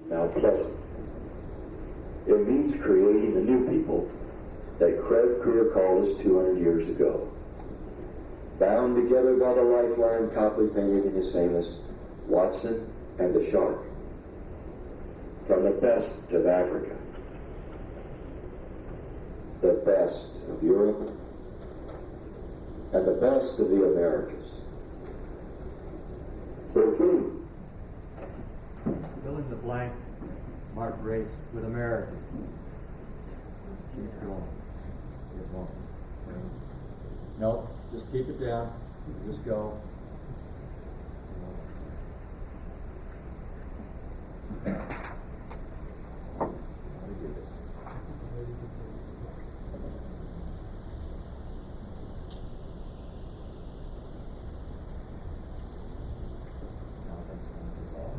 Mount Pleasant. It means creating the new people that Craig Crewer called us 200 years ago. Bound together by the lifeline Copley painted in his famous Watson and the Shark. From the best of Africa, the best of Europe, and the best of the Americas. So please, fill in the blank, mark race with America. Keep going. Keep going. No, just keep it down. Just go. How do you do this? Now that's going to dissolve.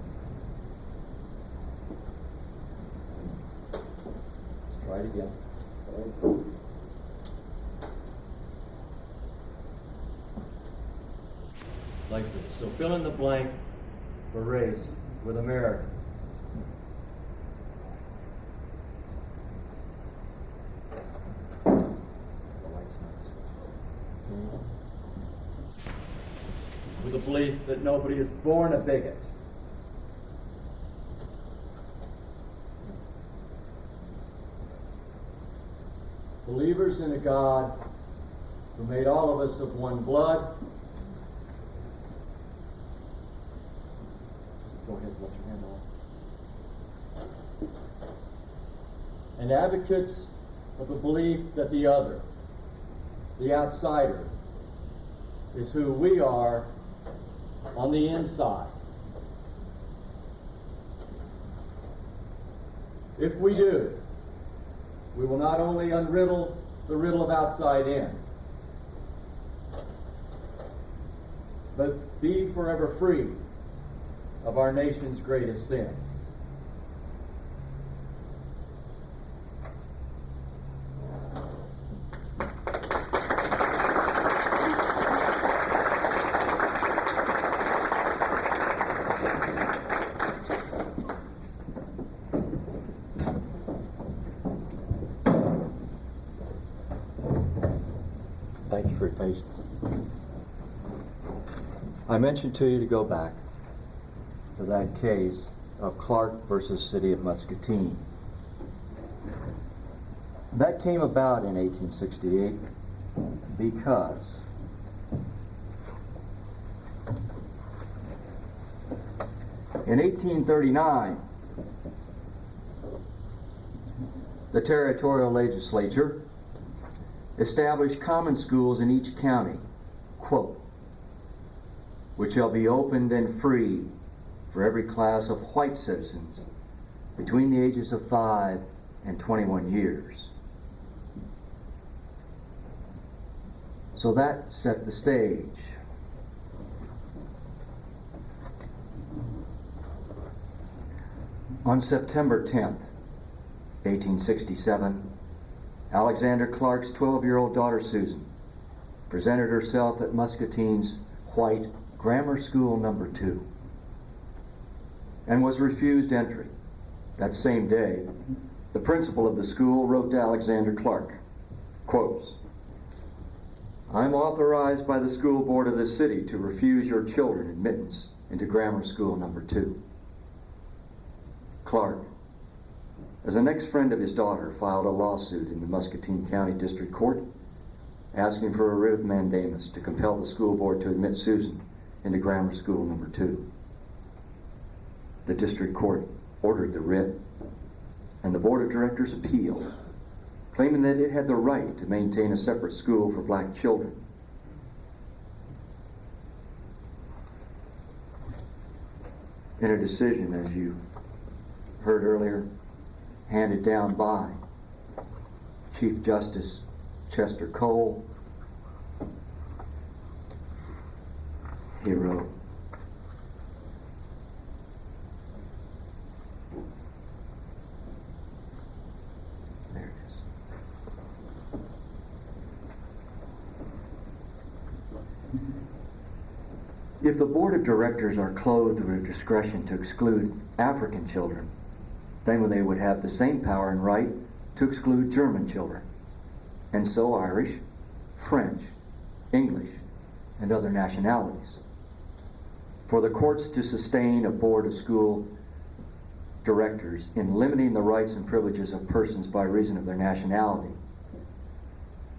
Let's try it again. Like this. So fill in the blank for race with America. The light's not switching. With the belief that nobody is born a bigot. Believers in a God who made all of us of one blood. Just go ahead and let your hand off. And advocates of the belief that the other, the outsider, is who we are on the inside. If we do, we will not only unriddle the riddle of outside in, but be forever free of our nation's greatest sin. Thank you for your patience. I mentioned to you to go back to that case of Clark versus City of Muscatine. That came about in 1868 because in 1839, the territorial legislature established common schools in each county, quote, which shall be opened and free for every class of white citizens between the ages of 5 and 21 years. So that set the stage. On September 10th, 1867, Alexander Clark's 12-year-old daughter Susan presented herself at Muscatine's white Grammar School No. 2 and was refused entry. That same day, the principal of the school wrote to Alexander Clark, quotes, "I'm authorized by the school board of this city to refuse your children admittance into Grammar School No. 2. Clark, as a next friend of his daughter, filed a lawsuit in the Muscatine County District Court asking for a writ of mandamus to compel the school board to admit Susan into Grammar School No. 2. The district court ordered the writ, and the board of directors appealed, claiming that it had the right to maintain a separate school for black children. In a decision, as you heard earlier, handed down by Chief Justice Chester Cole, he wrote, there it is. If the board of directors are clothed with discretion to exclude African children then they would have the same power and right to exclude German children, and so Irish, French, English, and other nationalities. For the courts to sustain a board of school directors in limiting the rights and privileges of persons by reason of their nationality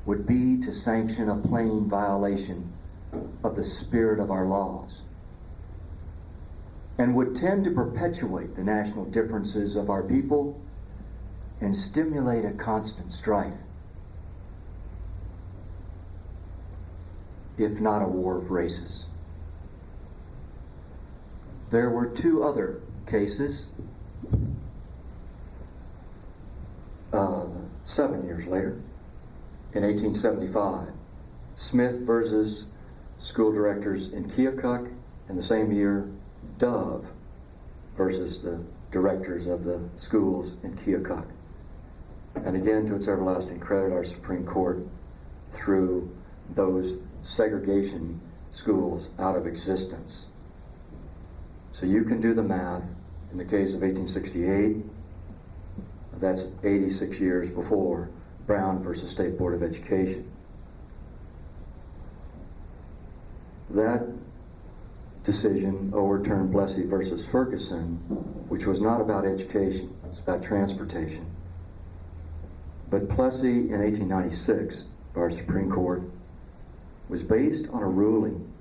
would be to sanction a plain violation of the spirit of our laws, and would tend to perpetuate the national differences of our people and stimulate a constant strife, if not a war of races. There were two other cases 7 years later, in 1875, Smith versus school directors in Keokuk, and the same year, Dove versus the directors of the schools in Keokuk. And again, to its everlasting credit, our Supreme Court threw those segregation schools out of existence. So you can do the math. In the case of 1868, that's 86 years before Brown versus State Board of Education. That decision overturned Plessy versus Ferguson, which was not about education, it was about transportation. But Plessy in 1896, by our Supreme Court, was based on a ruling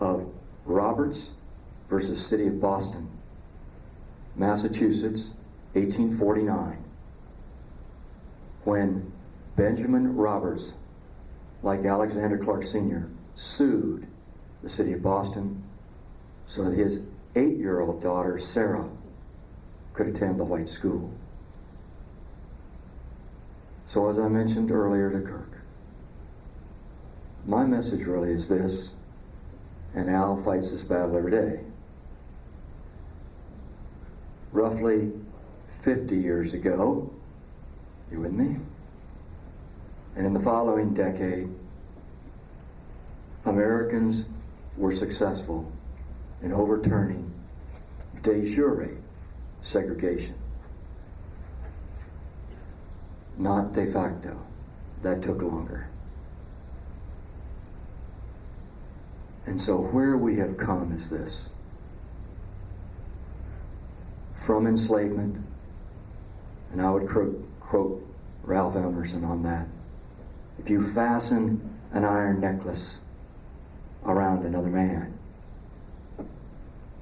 of Roberts versus City of Boston, Massachusetts, 1849, when Benjamin Roberts, like Alexander Clark Sr., sued the City of Boston so that his 8-year-old daughter, Sarah, could attend the white school. So as I mentioned earlier to Kirk, my message really is this, and Al fights this battle every day. Roughly 50 years ago, you with me? And in the following decade, Americans were successful in overturning de jure segregation, not de facto. That took longer. And so where we have come is this. From enslavement, and I would quote Ralph Emerson on that, if you fasten an iron necklace around another man,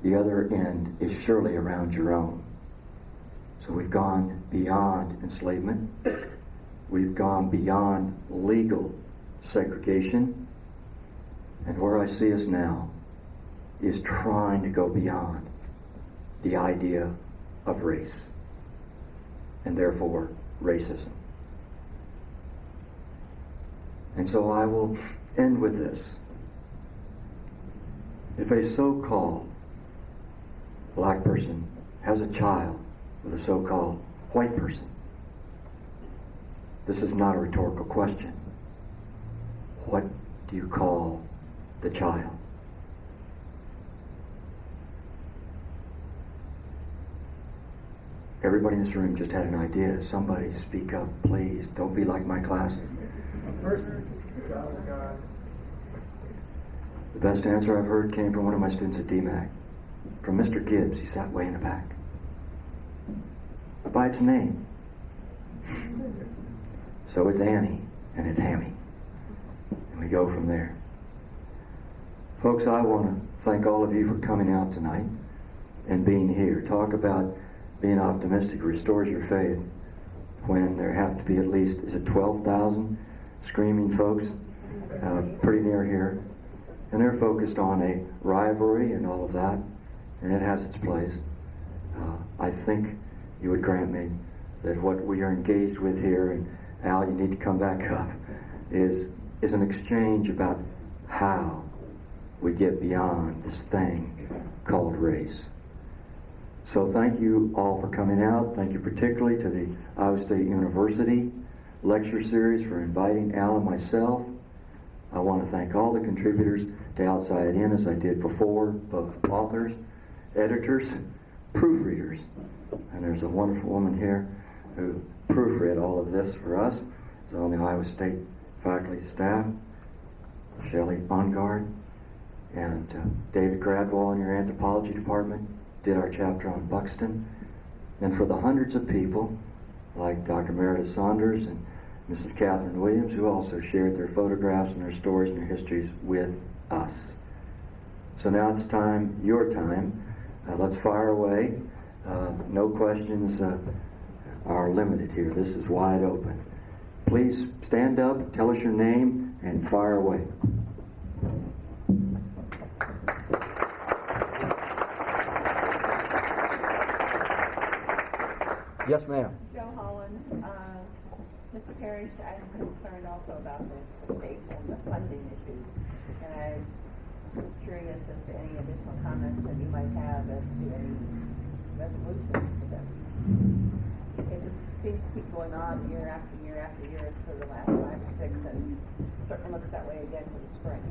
the other end is surely around your own. So we've gone beyond enslavement. We've gone beyond legal segregation. And where I see us now is trying to go beyond the idea of race, and therefore racism. And so I will end with this. If a so-called black person has a child with a so-called white person, this is not a rhetorical question. What do you call the child? Everybody in this room just had an idea. Somebody speak up, please. Don't be like my classes. The best answer I've heard came from one of my students at DMAC, from Mr. Gibbs. He sat way in the back. By its name. So it's Annie, and it's Hammy. And we go from there. Folks, I want to thank all of you for coming out tonight and being here. Talk about being optimistic restores your faith when there have to be at least, is it 12,000 screaming folks pretty near here. And they're focused on a rivalry and all of that, and it has its place. I think you would grant me that what we are engaged with here, and Al, you need to come back up, is an exchange about how we get beyond this thing called race. So thank you all for coming out. Thank you particularly to the Iowa State University lecture series for inviting Al and myself. I want to thank all the contributors to Outside In, as I did before, both authors, editors, proofreaders. And there's a wonderful woman here who proofread all of this for us. It's on the Iowa State faculty staff, Shelley Ongard, and David Gradwell in your anthropology department did our chapter on Buxton. And for the hundreds of people like Dr. Meredith Saunders and Mrs. Catherine Williams, who also shared their photographs and their stories and their histories with us. So now it's time, your time. Let's fire away. No questions are limited here. This is wide open. Please stand up, tell us your name, and fire away. Yes, ma'am. Joe Holland. Mr. Parrish, I'm concerned also about the state and the funding issues. And I was curious as to any additional comments that you might have as to any resolution to this. It just seems to keep going on year after year after year for the last 5 or 6, and certainly looks that way again for the spring.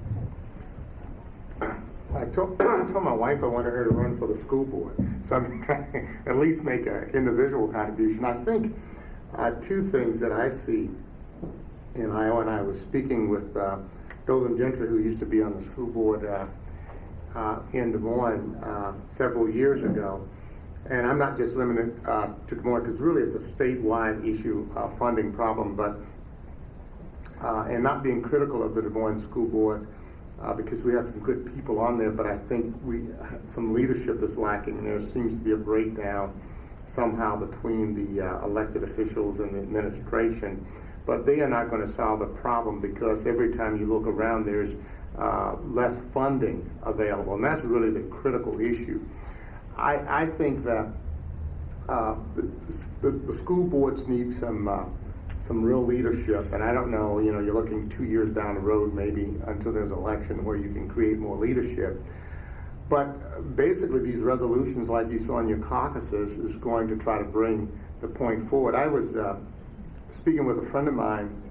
I told my wife I wanted her to run for the school board, so I'm trying to at least make an individual contribution. I think two things that I see in Iowa, and I was speaking with Dolan Gentry, who used to be on the school board in Des Moines several years ago. And I'm not just limited to Des Moines, because really it's a statewide issue, funding problem, but and not being critical of the Des Moines school board, because we have some good people on there, but I think some leadership is lacking, and there seems to be a breakdown somehow between the elected officials and the administration. But they are not going to solve the problem, because every time you look around, there's less funding available, and that's really the critical issue. I think that the school boards need some real leadership, and I don't know, you're looking 2 years down the road maybe until there's an election where you can create more leadership. But basically these resolutions, like you saw in your caucuses, is going to try to bring the point forward. I was speaking with a friend of mine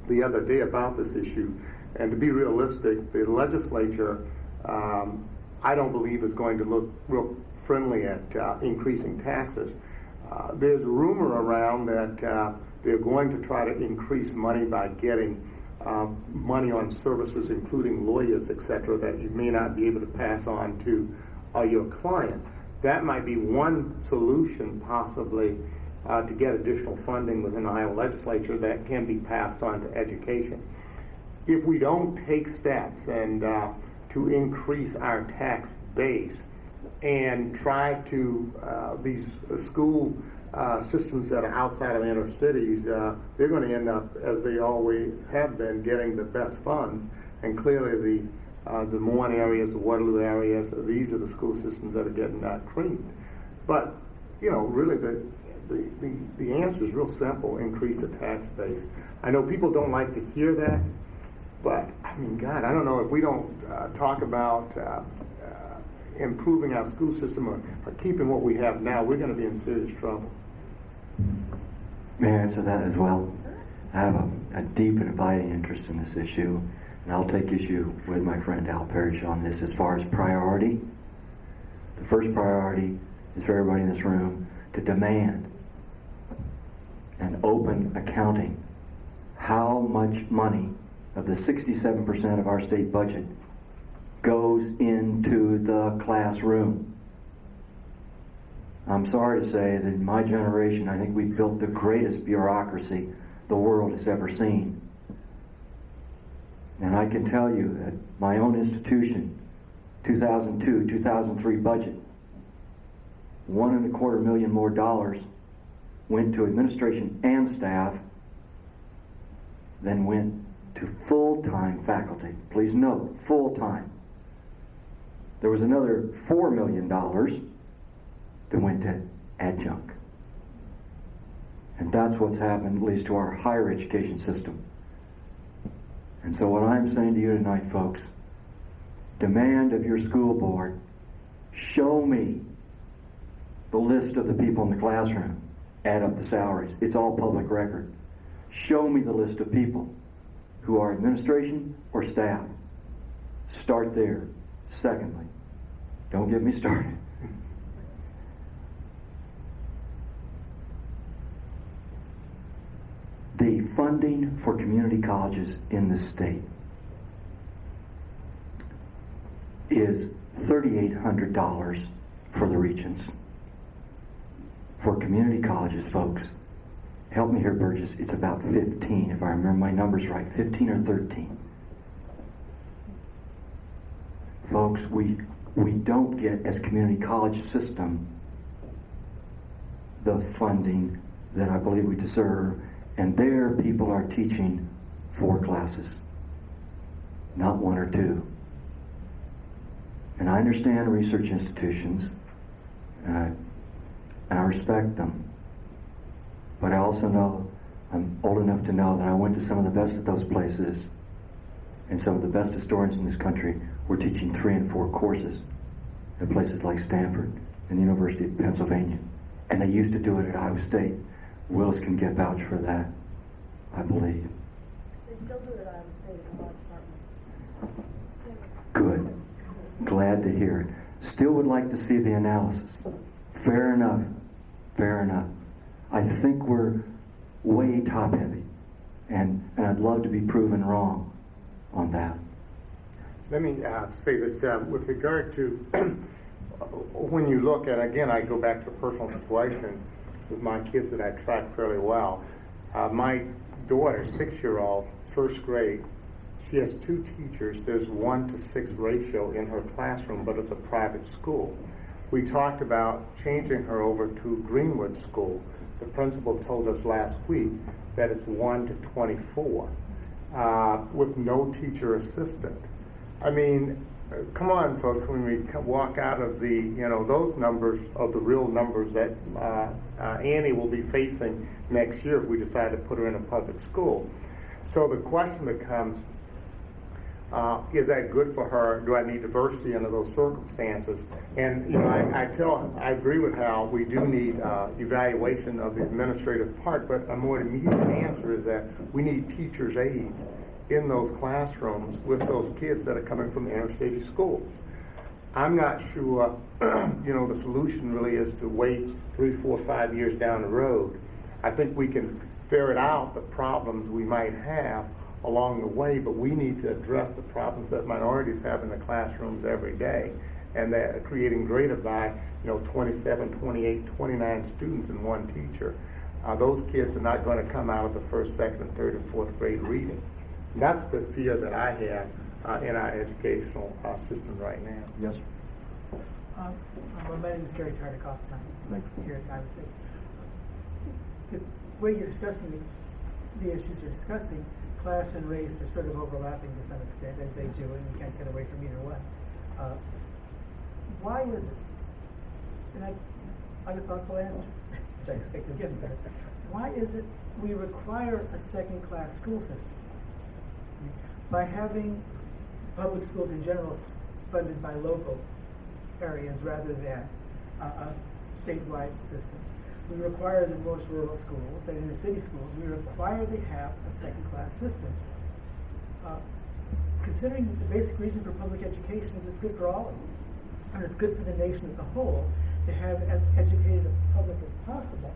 the other day about this issue, and to be realistic, the legislature, I don't believe is going to look real friendly at increasing taxes. There's a rumor around that they're going to try to increase money by getting money on services, including lawyers, etc., that you may not be able to pass on to your client. That might be one solution, possibly, to get additional funding within the Iowa legislature that can be passed on to education. If we don't take steps and to increase our tax base and try to, these school systems that are outside of the inner cities, they're going to end up, as they always have been, getting the best funds. And clearly the Des Moines areas, the Waterloo areas, these are the school systems that are getting creamed. But, really the answer is real simple: increase the tax base. I know people don't like to hear that, but I mean, God, I don't know if we don't talk about improving our school system or keeping what we have now, we're going to be in serious trouble. May I answer that as well? I have a deep and abiding interest in this issue, and I'll take issue with my friend Al Parrish on this. As far as priority, the first priority is for everybody in this room to demand an open accounting. How much money of the 67% of our state budget goes into the classroom? I'm sorry to say that in my generation, I think we built the greatest bureaucracy the world has ever seen. And I can tell you that my own institution, 2002, 2003 budget, $1.25 million more went to administration and staff than went to full-time faculty. Please note, full-time. There was another $4 million that went to adjunct. And that's what's happened, at least to our higher education system. And so what I'm saying to you tonight, folks, demand of your school board, show me the list of the people in the classroom, add up the salaries. It's all public record. Show me the list of people who are administration or staff. Start there. Secondly, don't get me started. The funding for community colleges in this state is $3,800 for the regions. For community colleges, folks, help me here, Burgess, it's about 15, if I remember my numbers right, 15 or 13. Folks, we don't get, as community college system, the funding that I believe we deserve, and there people are teaching 4 classes, not 1 or 2. And I understand research institutions, and I respect them, but I also know, I'm old enough to know that I went to some of the best of those places, and some of the best historians in this country were teaching 3 and 4 courses at places like Stanford and the University of Pennsylvania. And they used to do it at Iowa State. Willis can get vouch for that, I believe. They still do it at Iowa State in a lot of departments. Good. Glad to hear it. Still would like to see the analysis. Fair enough. Fair enough. I think we're way top heavy. And I'd love to be proven wrong on that. Let me say this with regard to when you look at, again, I go back to a personal situation with my kids that I track fairly well. My daughter, 6-year-old, first grade, she has 2 teachers. There's 1-to-6 ratio in her classroom, but it's a private school. We talked about changing her over to Greenwood School. The principal told us last week that it's 1-to-24 with no teacher assistant. I mean, come on, folks, when we walk out of the, those numbers are the real numbers that Annie will be facing next year if we decide to put her in a public school. So the question becomes, is that good for her? Do I need diversity under those circumstances? And, I agree with Hal, we do need evaluation of the administrative part, but a more immediate answer is that we need teachers' aides in those classrooms with those kids that are coming from inner city schools. I'm not sure, the solution really is to wait 3, 4, 5 years down the road. I think we can ferret out the problems we might have along the way, but we need to address the problems that minorities have in the classrooms every day, and that creating greater by 27, 28, 29 students in one teacher. Those kids are not going to come out of the 1st, 2nd, 3rd, and 4th grade reading. That's the fear that I have in our educational system right now. Yes. My name is Gary Tartikoff. I'm here at Iowa State. The way you're discussing the issues you're discussing, class and race are sort of overlapping to some extent, as they do, and you can't get away from either one. Why is it, and I get a thoughtful answer, which I expect you'll give me, but why is it we require a second-class school system? By having public schools in general funded by local areas rather than a statewide system, we require the most rural schools, the inner city schools, we require they have a second-class system. Considering the basic reason for public education is it's good for all of us, and it's good for the nation as a whole to have as educated a public as possible,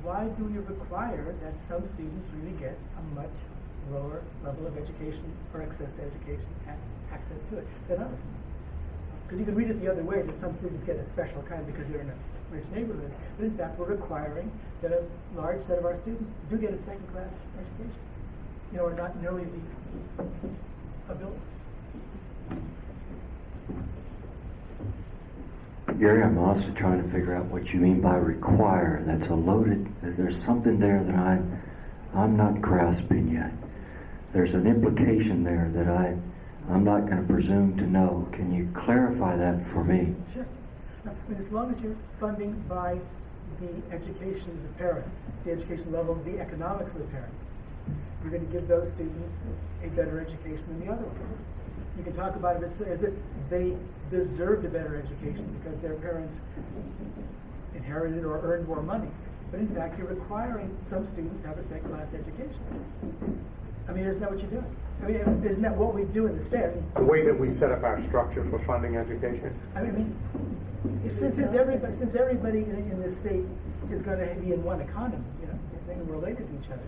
why do we require that some students really get a much lower level of education or access to education and access to it than others? Because you can read it the other way, that some students get a special kind because they're in a rich neighborhood, but in fact we're requiring that a large set of our students do get a second-class education, or not nearly the ability. Gary, I'm honestly trying to figure out what you mean by require. That's a loaded, there's something there that I'm not grasping yet. There's an implication there that I'm not going to presume to know. Can you clarify that for me? Sure. No, as long as you're funding by the education of the parents, the education level, the economics of the parents, you're going to give those students a better education than the other ones. You can talk about it as if they deserved a better education because their parents inherited or earned more money. But in fact, you're requiring some students to have a second-class education. I mean, isn't that what you're doing? I mean, isn't that what we do in the state? The way that we set up our structure for funding education? I mean, since everybody in this state is going to be in one economy, they're related to each other,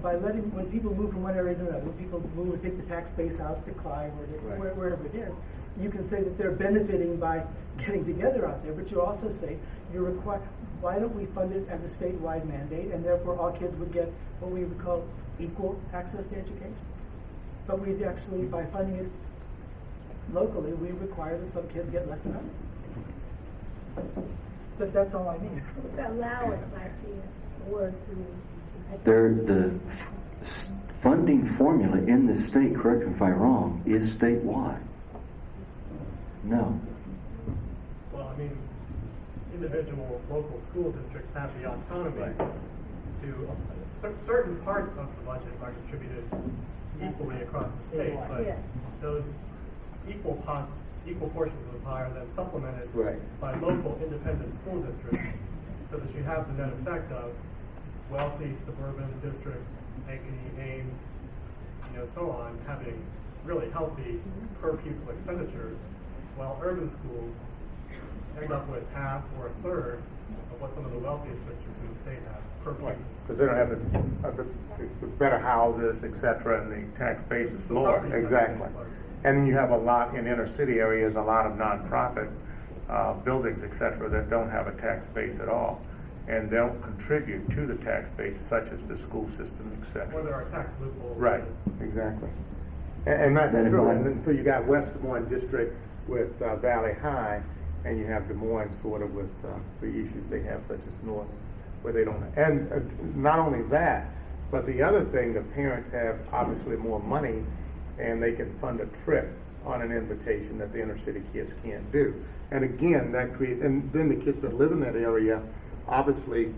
by letting, when people move from one area to another, when people move and take the tax base out to Clive or to wherever it is, you can say that they're benefiting by getting together out there, but you also say why don't we fund it as a statewide mandate, and therefore all kids would get what we would call equal access to education. But we'd actually, by funding it locally, we require that some kids get less than others. That's all I mean. Allow it might be a word to use. The funding formula in the state, correct me if I'm wrong, is statewide. No. Well, I mean, individual local school districts have the autonomy to, certain parts of the budget are distributed equally across the state, but Yeah. those equal pots, equal portions of the pie are then supplemented Right. by local independent school districts, so that you have the net effect of wealthy suburban districts, Ankeny, Ames, so on, having really healthy per pupil expenditures, while urban schools end up with half or a third of what some of the wealthiest districts in the state have per pupil. Because they don't have the better houses, et cetera, and the tax base is lower. Exactly. And then you have a lot in inner city areas, a lot of nonprofit buildings, et cetera, that don't have a tax base at all, and don't contribute to the tax base, such as the school system, et Or cetera. there are tax loopholes. Right, exactly. And that's Then if true. I- And then, so you got West Des Moines District with Valley High, and you have Des Moines sort of with the issues they have, such as North, where they don't. And not only that, but the other thing, the parents have obviously more money, and they can fund a trip on an invitation that the inner city kids can't do. And again, that creates, and then the kids that live in that area obviously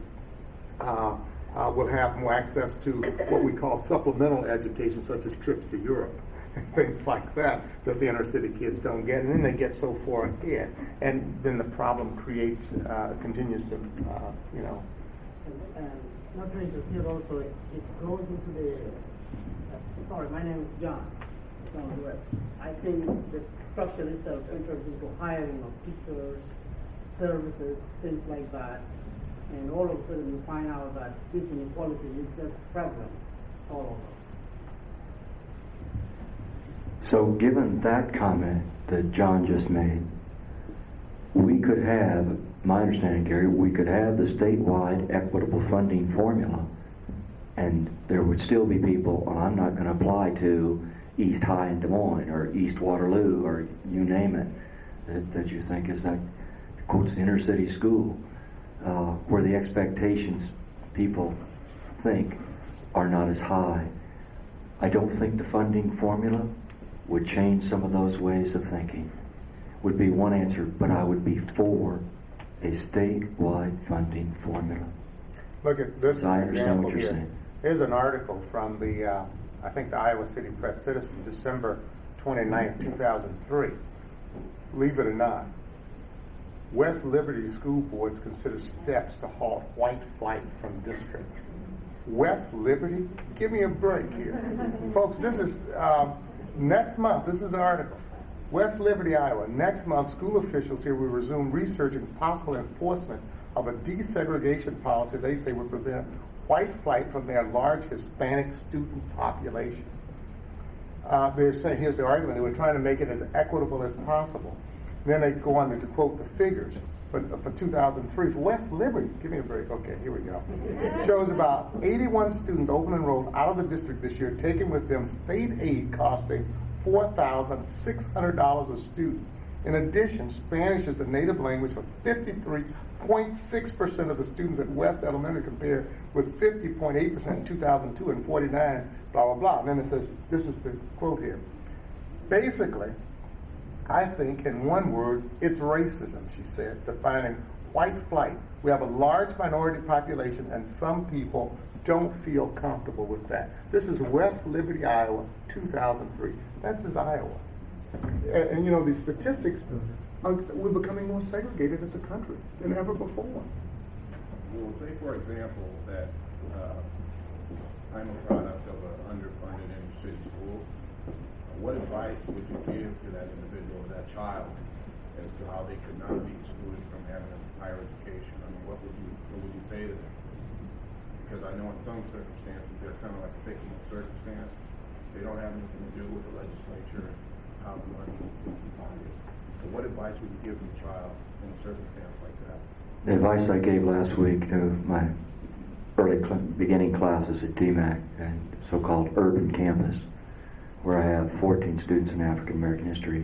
will have more access to what we call supplemental education, such as trips to Europe and things like that, that the inner city kids don't get. And then they get so far ahead. And then the problem continues to, Not to interfere also, it goes into the, sorry, my name is John West. I think the structure itself enters into hiring of teachers, services, things like that. And all of a sudden you find out that this inequality is just prevalent all over. So given that comment that John just made, we could have, my understanding, Gary, we could have the statewide equitable funding formula, and there would still be people, and I'm not going to apply to East High in Des Moines or East Waterloo or you name it, that you think is that, quotes, inner city school, where the expectations people think are not as high. I don't think the funding formula would change some of those ways of thinking. Would be one answer, but I would be for a statewide funding formula. look at this So I understand example what you're here. saying. Here's an article from the, I think the Iowa City Press Citizen, December 29, 2003. Believe it or not, West Liberty School Boards consider steps to halt white flight from district. West Liberty? Give me a break here. Folks, this is next month. This is the article. West Liberty, Iowa. Next month, school officials here will resume researching possible enforcement of a desegregation policy they say would prevent white flight from their large Hispanic student population. They're saying, here's the argument, they were trying to make it as equitable as possible. Then they go on to quote the figures. But for 2003, for West Liberty, give me a break. Okay, here we go. It shows about 81 students open enrolled out of the district this year, taking with them state aid costing $4,600 a student. In addition, Spanish is a native language for 53.6% of the students at West Elementary, compared with 50.8% in 2002 and 49, blah, blah, blah. And then it says, this is the quote here. Basically, I think, in one word, it's racism, she said, defining white flight. We have a large minority population, and some people don't feel comfortable with that. This is West Liberty, Iowa, 2003. That's just Iowa. And you know, the statistics, we're becoming more segregated as a country than ever before. Well, say, for example, that I'm a product of an underfunded inner city school. What advice would you give to that individual, that child, as to how they could not be excluded from having a higher education? I mean, what would you say to them? because I know in some circumstances, they're kind of like a victim of circumstance. They don't have anything to do with the legislature, how the money is divided. So what advice would you give to a child in a circumstance like that? The advice I gave last week to my beginning classes at DMAC and so-called urban campus, where I have 14 students in African American history,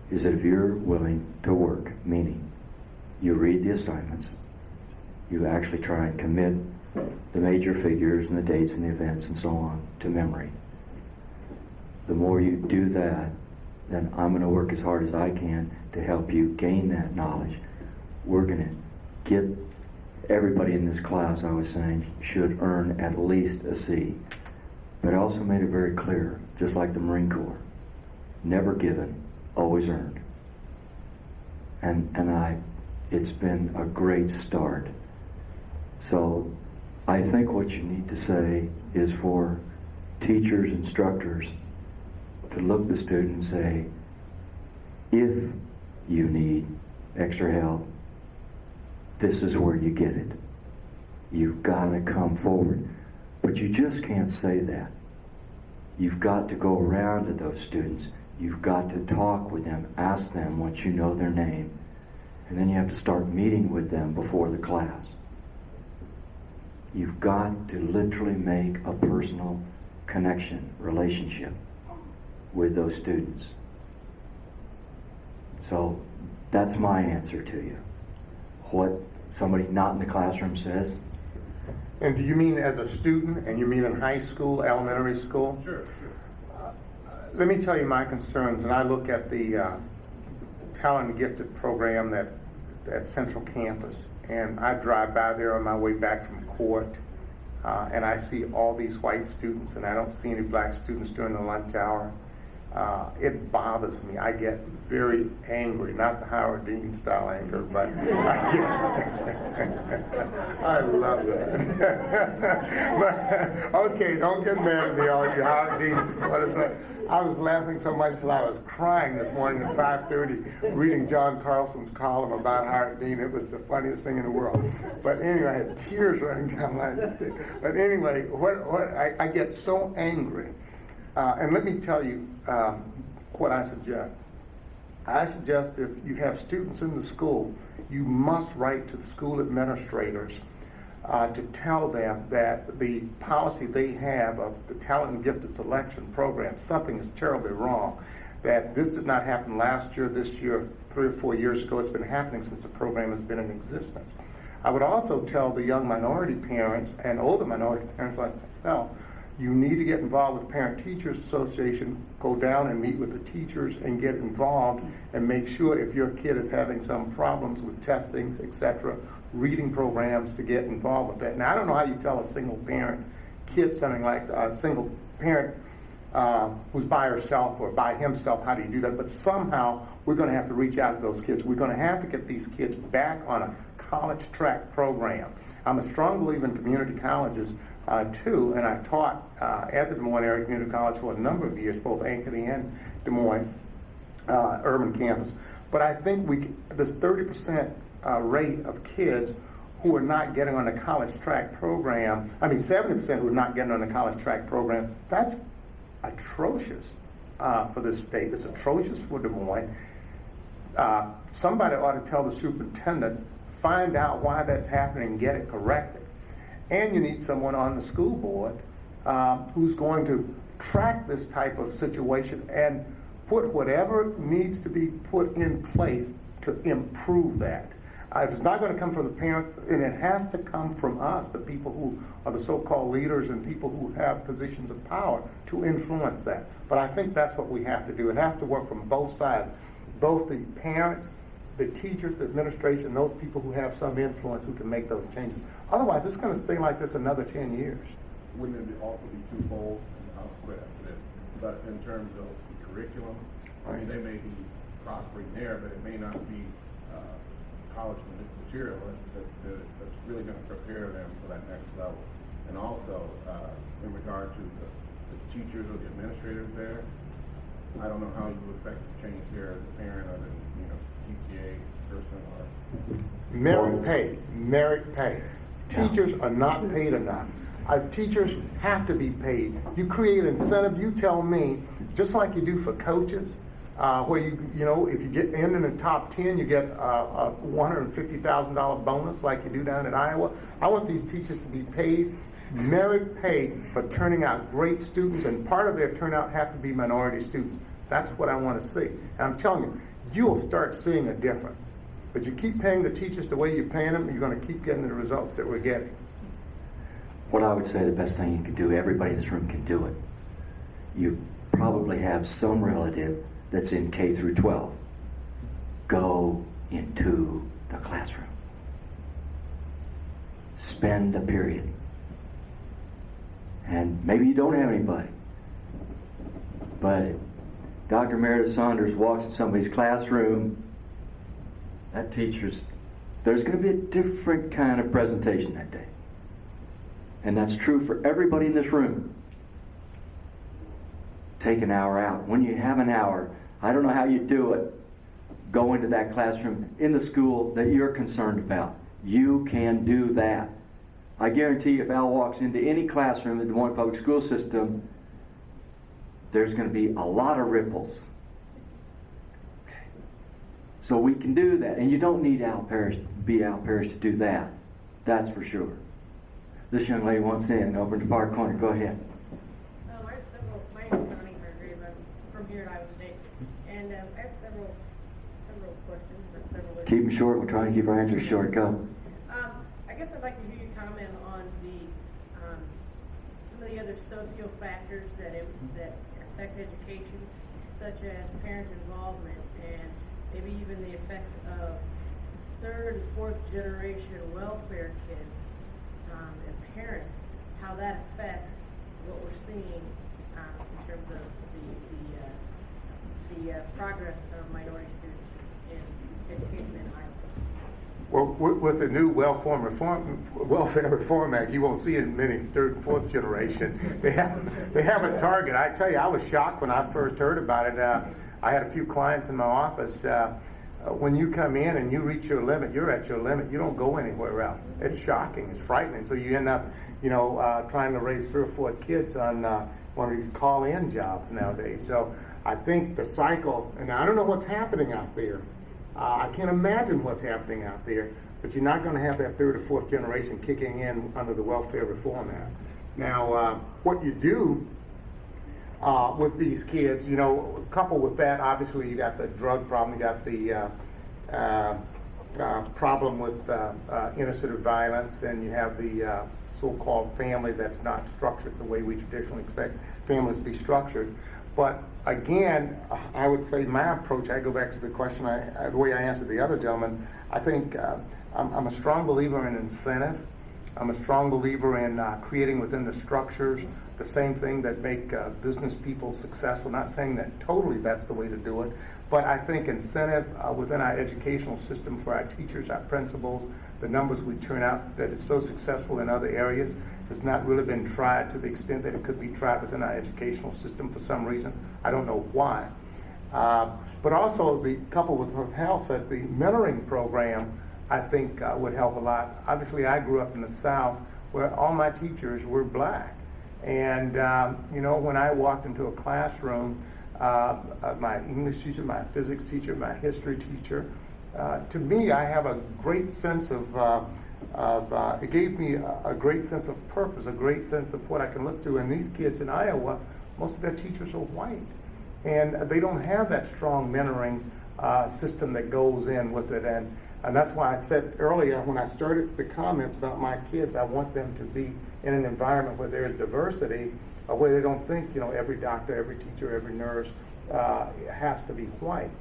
is that if you're willing to work, meaning you read the assignments, you actually try and commit the major figures and the dates and the events and so on to memory. The more you do that, then I'm going to work as hard as I can to help you gain that knowledge. We're going to get everybody in this class, I was saying, should earn at least a C. But I also made it very clear, just like the Marine Corps, never given, always earned. And it's been a great start. So I think what you need to say is for teachers, instructors, to look the student and say, if you need extra help, this is where you get it. You've got to come forward. But you just can't say that. You've got to go around to those students. You've got to talk with them, ask them once you know their name, and then you have to start meeting with them before the class. You've got to literally make a personal connection, relationship with those students. So that's my answer to you. What somebody not in the classroom says. And do you mean as a student, and you mean in high school, elementary school? Sure. Let me tell you my concerns, and I look at the Talent and Gifted program at Central Campus, and I drive by there on my way back from court, and I see all these white students, and I don't see any black students during the lunch hour. It bothers me. I get very angry, not the Howard Dean style anger, but I love that. But, okay, don't get mad at me, all you Howard Dean supporters. I was laughing so much till I was crying this morning at 5:30 reading John Carlson's column about Howard Dean. It was the funniest thing in the world. But anyway, I had tears running down my face. But anyway, I get so angry. And let me tell you what I suggest. I suggest if you have students in the school, you must write to the school administrators to tell them that the policy they have of the Talent and Gifted Selection program, something is terribly wrong. That this did not happen last year, this year, 3 or 4 years ago. It's been happening since the program has been in existence. I would also tell the young minority parents and older minority parents like myself, you need to get involved with the Parent Teachers Association, go down and meet with the teachers and get involved and make sure if your kid is having some problems with testings, etc., reading programs to get involved with that. Now, I don't know how you tell a single parent kid something like a single parent who's by herself or by himself, how do you do that? But somehow we're going to have to reach out to those kids. We're going to have to get these kids back on a college track program. I'm a strong believer in community colleges too, and I taught at the Des Moines Area Community College for a number of years, both Ankeny and Des Moines urban campus. But I think this 30% rate of kids who are not getting on the college track program, 70% who are not getting on the college track program, that's atrocious for this state. It's atrocious for Des Moines. Somebody ought to tell the superintendent, find out why that's happening and get it corrected. And you need someone on the school board who's going to track this type of situation and put whatever needs to be put in place to improve that. If it's not going to come from the parent, and it has to come from us, the people who are the so-called leaders and people who have positions of power, to influence that. But I think that's what we have to do. It has to work from both sides, both the parents, the teachers, the administration, those people who have some influence who can make those changes. Otherwise, it's going to stay like this another 10 years. Wouldn't it also be twofold? I'll quit after this. But in terms of the curriculum, they may be prospering there, but it may not be college material that's really going to prepare them for that next level. And also, in regard to the teachers or the administrators there, I don't know how you would affect the change there as a parent or the PTA person or... Merit pay. Teachers are not paid enough. Our teachers have to be paid. You create incentive, you tell me, just like you do for coaches, where you know, if you get in the top 10, you get a $150,000 bonus like you do down in Iowa. I want these teachers to be paid, merit pay for turning out great students, and part of their turnout have to be minority students. That's what I want to see. And I'm telling you, you'll start seeing a difference. But you keep paying the teachers the way you're paying them, you're going to keep getting the results that we're getting. What I would say the best thing you could do, everybody in this room can do it. You probably have some relative that's in K through 12. Go into the classroom. Spend a period. And maybe you don't have anybody. But if Dr. Meredith Saunders walks in somebody's classroom, that teacher's, there's going to be a different kind of presentation that day. And that's true for everybody in this room. Take an hour out. When you have an hour, I don't know how you do it, go into that classroom in the school that you're concerned about. You can do that. I guarantee you, if Al walks into any classroom in the Des Moines Public School System, there's going to be a lot of ripples. Okay. So we can do that. And you don't need Al Parrish to do that. That's for sure. This young lady wants in over in the far corner. Go ahead. I have several. My name is Connie Gregory. I'm from here at Iowa State, and I have several questions or several. Keep them short. We're trying to keep our answers short. Go. I guess I'd like to hear you comment on the some of the other socio factors that affect education, such as parent involvement and maybe even the effects of third and fourth generation welfare kids. And parents, how that affects what we're seeing in terms of the progress of minority students in education in Iowa. Well, with the new Welfare Reform Act, you won't see it in many third, fourth generation. They have a target. I tell you, I was shocked when I first heard about it. I had a few clients in my office. When you come in and you reach your limit, you're at your limit. You don't go anywhere else. It's shocking. It's frightening. So you end up, trying to raise 3 or 4 kids on one of these call-in jobs nowadays. So I think the cycle, and I don't know what's happening out there. I can't imagine what's happening out there, but you're not going to have that third or fourth generation kicking in under the Welfare Reform Act. Now, what you do with these kids, coupled with that, obviously you got the drug problem, you got the problem with innocent violence, and you have the so-called family that's not structured the way we traditionally expect families to be structured. But again, I would say my approach, I go back to the question, the way I answered the other gentleman, I think I'm a strong believer in incentive. I'm a strong believer in creating within the structures the same thing that make business people successful. Not saying that totally that's the way to do it, but I think incentive within our educational system for our teachers, our principals, the numbers we turn out that is so successful in other areas has not really been tried to the extent that it could be tried within our educational system for some reason. I don't know why. But also, the couple with what Hal said, the mentoring program, I think would help a lot. Obviously, I grew up in the South where all my teachers were black. And, when I walked into a classroom, my English teacher, my physics teacher, my history teacher, to me, I have a great sense of it gave me a great sense of purpose, a great sense of what I can look to. And these kids in Iowa, most of their teachers are white. And they don't have that strong mentoring system that goes in with it. And that's why I said earlier when I started the comments about my kids, I want them to be in an environment where there is diversity, where they don't think, every doctor, every teacher, every nurse has to be white.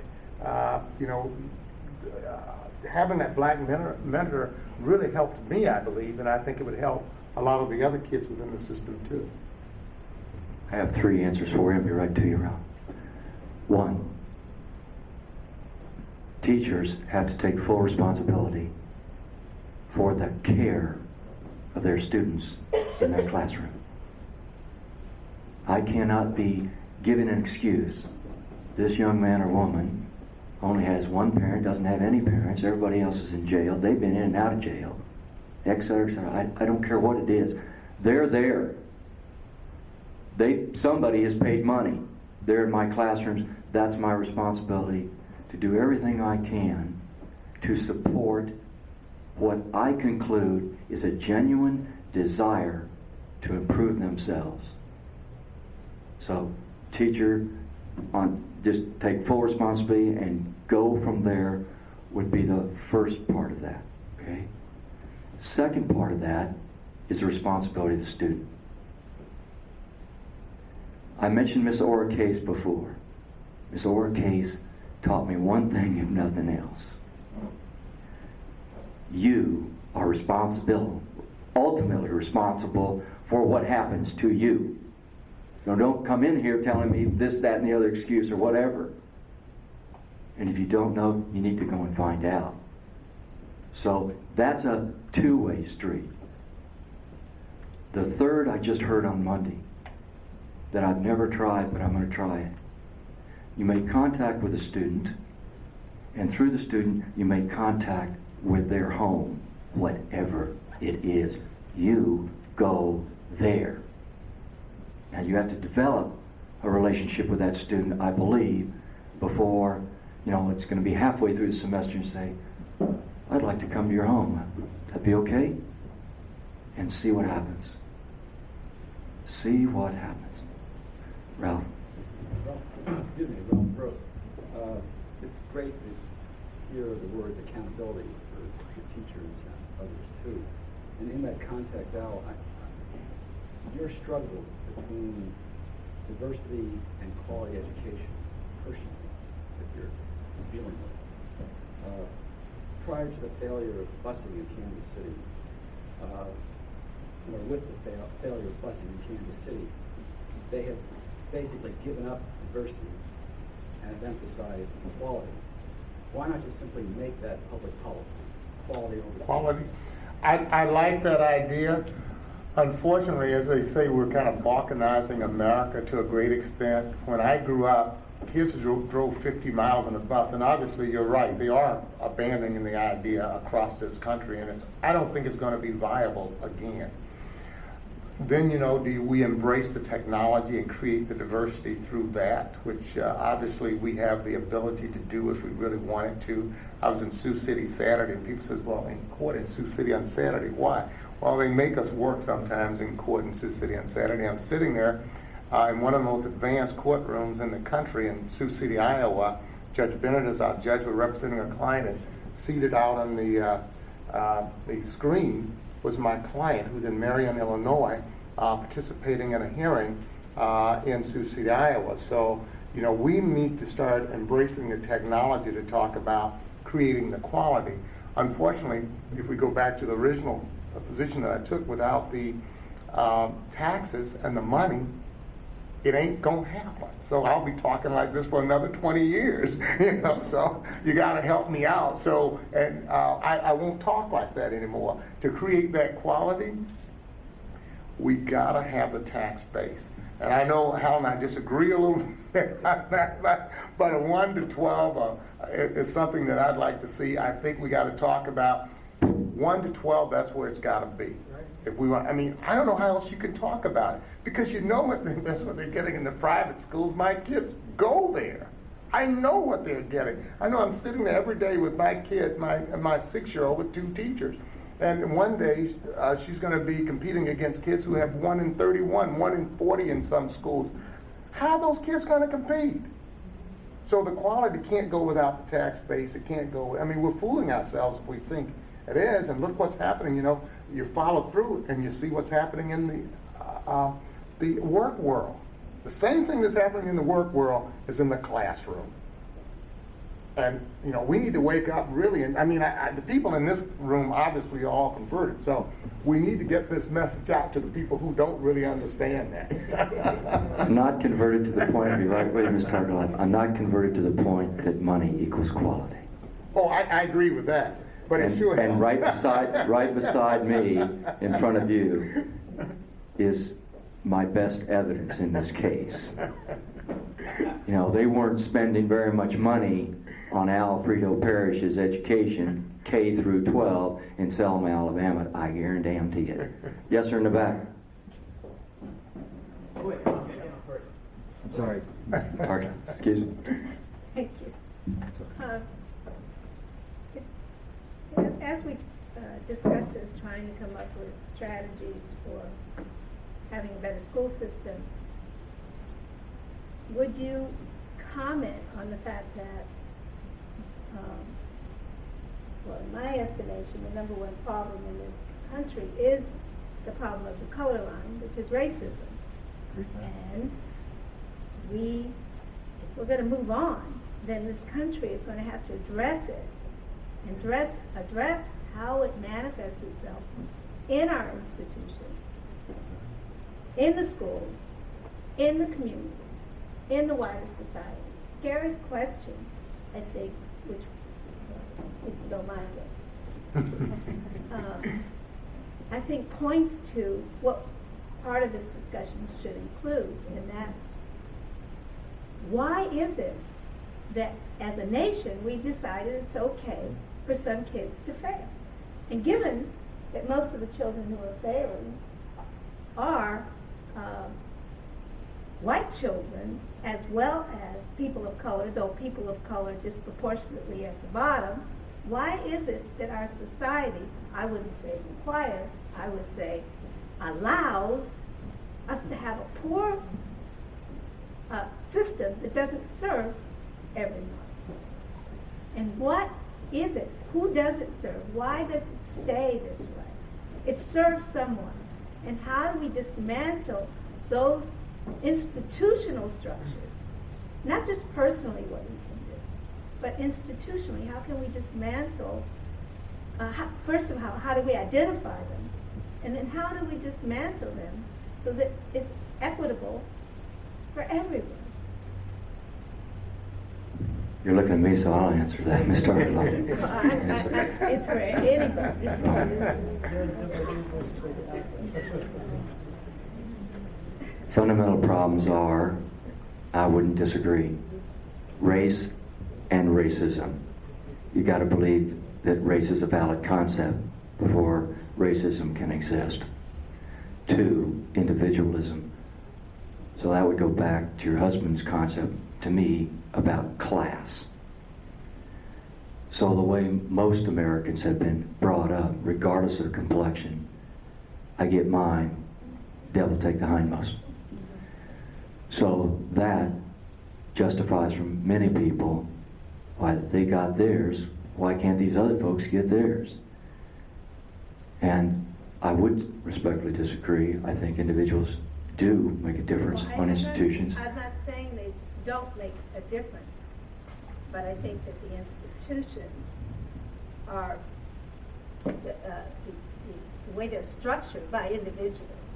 Having that black mentor really helped me, I believe, and I think it would help a lot of the other kids within the system too. I have 3 answers for you. I'll be right to you, Ron. 1, teachers have to take full responsibility for the care of their students in their classroom. I cannot be given an excuse. This young man or woman only has one parent, doesn't have any parents, everybody else is in jail, they've been in and out of jail. et cetera, et cetera. I don't care what it is. They're there. Somebody has paid money. They're in my classrooms. That's my responsibility to do everything I can to support what I conclude is a genuine desire to improve themselves. So, teacher, just take full responsibility and go from there would be the first part of that. Okay? Second part of that is the responsibility of the student. I mentioned Miss Ora Case before. Miss Ora Case taught me one thing, if nothing else. You are ultimately responsible for what happens to you. So don't come in here telling me this, that, and the other excuse or whatever. And if you don't know, you need to go and find out. So that's a two-way street. The third I just heard on Monday that I've never tried, but I'm going to try it. You make contact with a student, and through the student, you make contact with their home, whatever it is. You go there. Now you have to develop a relationship with that student, I believe, before, it's going to be halfway through the semester and say, I'd like to come to your home. That'd be okay? And see what happens. See what happens. Ralph. Ralph Gross. It's great to hear the words accountability for teachers and others too. And in that context, Al, your struggle between diversity and quality education, personally, that you're dealing with. Prior to the failure of busing in Kansas City, or with the failure of busing in Kansas City, they have basically given up diversity and have emphasized quality. Why not just simply make that public policy? Quality. I like that idea. Unfortunately, as they say, we're kind of balkanizing America to a great extent. When I grew up, kids drove 50 miles on a bus, and obviously you're right, they are abandoning the idea across this country, and I don't think it's going to be viable again. Then, do we embrace the technology and create the diversity through that, which obviously we have the ability to do if we really wanted to. I was in Sioux City Saturday, and people says, well, in court in Sioux City on Saturday. Why? Well, they make us work sometimes in court in Sioux City on Saturday. I'm sitting there in one of the most advanced courtrooms in the country in Sioux City, Iowa. Judge Bennett is our judge. We're representing a client, and seated out on the screen was my client, who's in Marion, Illinois, participating in a hearing in Sioux City, Iowa. So, we need to start embracing the technology to talk about creating the quality. Unfortunately, if we go back to the original position that I took, without the taxes and the money, it ain't gonna happen. So I'll be talking like this for another 20 years, so you gotta help me out. So, and I won't talk like that anymore. To create that quality, we gotta have the tax base. And I know Hal and I disagree a little bit on that, but a 1 to 12 is something that I'd like to see. I think we gotta talk about 1 to 12, that's where it's gotta be. If we want, I don't know how else you can talk about it, because that's what they're getting in the private schools. My kids go there. I know what they're getting. I know I'm sitting there every day with my kid, my 6-year-old, with 2 teachers. And one day she's going to be competing against kids who have 1 in 31, 1 in 40 in some schools. How are those kids going to compete? So the quality can't go without the tax base. It can't go. We're fooling ourselves if we think it is. And look what's happening. You follow through and you see what's happening in the work world. The same thing that's happening in the work world is in the classroom. And, we need to wake up really. And the people in this room obviously are all converted. So we need to get this message out to the people who don't really understand that. I'm not converted to the point, be right with you, Ms. Targolab. I'm not converted to the point that money equals quality. Oh, I agree with that. But it sure helps. And right beside me, in front of you, is my best evidence in this case. You know, they weren't spending very much money on Alfredo Parrish's education, K through 12, in Selma, Alabama. I guarantee it. Yes, sir, in the back. Wait, okay, first. I'm sorry. Pardon. Excuse me. Thank you. As we discuss this, trying to come up with strategies for having a better school system, would you comment on the fact that, well, in my estimation, the number one problem in this country is the problem of the color line, which is racism. And if we're going to move on, then this country is going to have to address it and address how it manifests itself in our institutions, in the schools, in the communities, in the wider society. Gary's question, I think, which, if you don't mind it, I think points to what part of this discussion should include, and that's why is it that as a nation we decided it's okay for some kids to fail? And given that most of the children who are failing are white children as well as people of color, though people of color disproportionately at the bottom, why is it that our society, I wouldn't say require, I would say allows us to have a poor system that doesn't serve everyone? And what is it? Who does it serve? Why does it stay this way? It serves someone. And how do we dismantle those institutional structures? Not just personally what we can do, but institutionally, how can we dismantle, first of all, how do we identify them? And then how do we dismantle them so that it's equitable for everyone? You're looking at me, so I'll answer that, Mr. Harlow. It's for anybody. Fundamental problems are, I wouldn't disagree, race and racism. You got to believe that race is a valid concept before racism can exist. 2, individualism. So that would go back to your husband's concept, to me, about class. So the way most Americans have been brought up, regardless of complexion, I get mine, devil take the hindmost. So that justifies for many people why they got theirs, why can't these other folks get theirs? And I would respectfully disagree. I think individuals do make a difference on institutions. I'm not saying they don't make a difference, but I think that the institutions are, the way they're structured by individuals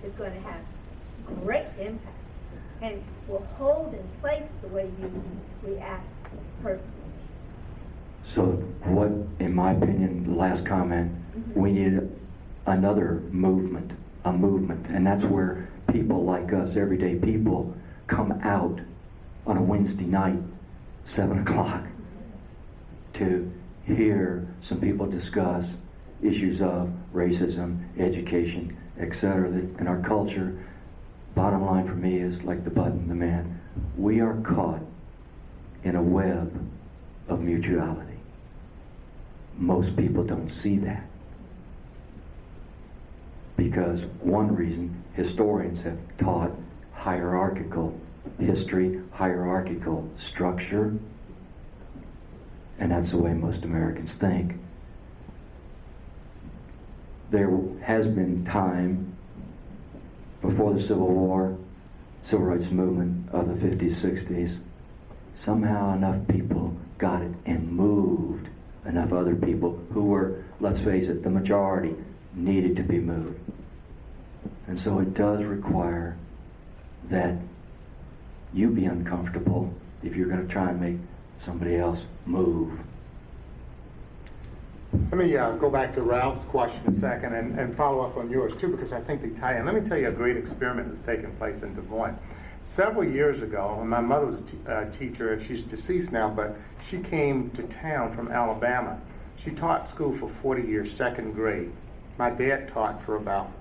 is going to have great impact and will hold in place the way you react personally. So what, in my opinion, the last comment, we need another movement, a movement, and that's where people like us, everyday people, come out on a Wednesday night, 7 o'clock, to hear some people discuss issues of racism, education, etc. that in our culture, bottom line for me is like the button, the man. We are caught in a web of mutuality. Most people don't see that. Because one reason, historians have taught hierarchical history, hierarchical structure, and that's the way most Americans think. There has been time before the Civil War, Civil Rights Movement of the 50s, 60s, somehow enough people got it and moved enough other people who were, let's face it, the majority, needed to be moved. And so it does require that you be uncomfortable if you're going to try and make somebody else move. Let me go back to Ralph's question a second and follow up on yours too, because I think they tie in. Let me tell you a great experiment that's taken place in Des Moines. several years ago, when my mother was a teacher, she's deceased now, but she came to town from Alabama. She taught school for 40 years, second grade. My dad taught for about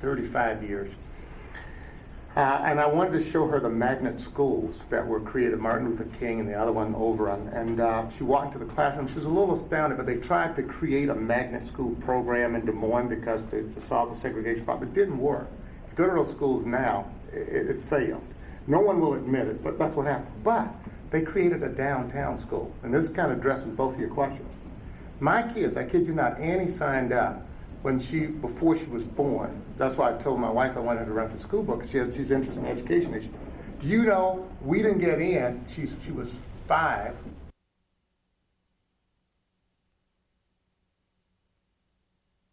35 years. And I wanted to show her the magnet schools that were created, Martin Luther King and the other one over on. And she walked into the classroom. She was a little astounded, but they tried to create a magnet school program in Des Moines because to solve the segregation problem. It didn't work. If you go to those schools now, it failed. No one will admit it, but that's what happened. But they created a downtown school. And this kind of addresses both of your questions. My kids, I kid you not, Annie signed up before she was born. That's why I told my wife I wanted to rent the school book, because she's interested in education issues. Do you know, we didn't get in, she was 5,